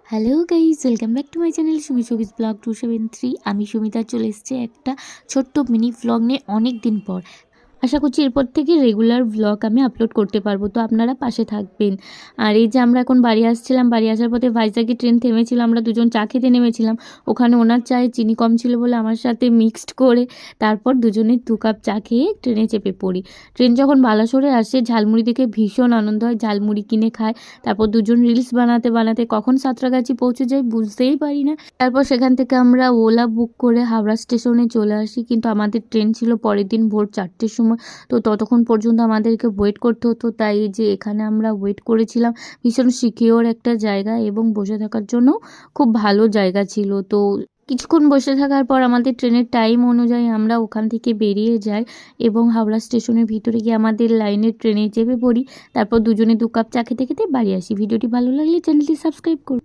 Hello guys, welcome back to my channel Sumi showbiz vlog 273। আমি সুমিতা চলে এসেছি একটা ছোট্ট মিনি ভ্লগ নিয়ে অনেক দিন পর। আশা করছি এরপর থেকে রেগুলার ভ্লগ আমি আপলোড করতে পারবো, তো আপনারা পাশে থাকবেন। আর এই যে আমরা এখন বাড়ি আসছিলাম, বাড়ি আসার পথে ভাইজাগে ট্রেন থেমেছিল, আমরা দুজন চা খেতে নেমেছিলাম। ওখানে ওনার চায়ে চিনি কম ছিল বলে আমার সাথে মিক্সড করে তারপর দুজনে 2 কাপ চা খেয়ে ট্রেনে চেপে পড়ি। ট্রেন যখন বালাসোরে আসে ঝালমুড়ি দেখে ভীষণ আনন্দ হয়, ঝালমুড়ি কিনে খায়। তারপর দুজন রিলস বানাতে বানাতে কখন সাঁতরাগাছি পৌঁছে যাই বুঝতেই পারি না। তারপর সেখান থেকে আমরা ওলা বুক করে হাওড়া স্টেশনে চলে আসি, কিন্তু আমাদের ট্রেন ছিল পরের দিন ভোর 4টের সময়। তো ততক্ষণ পর্যন্ত আমাদেরকে ওয়েট করতে হতো, তাই যে এখানে আমরা ওয়েট করেছিলাম। ভীষণ সিকিওর একটা জায়গা এবং বসে থাকার জন্য খুব ভালো জায়গা ছিল। তো কিছুক্ষণ বসে থাকার পর আমাদের ট্রেনের টাইম অনুযায়ী আমরা ওখান থেকে বেরিয়ে যাই এবং হাওড়া স্টেশনের ভিতরে গিয়ে আমাদের লাইনের ট্রেনে চেপে পড়ি। তারপর দুজনে 2 কাপ চা খেতে খেতে বাড়ি আসি। ভিডিওটি ভালো লাগলে চ্যানেলটি সাবস্ক্রাইব করুন।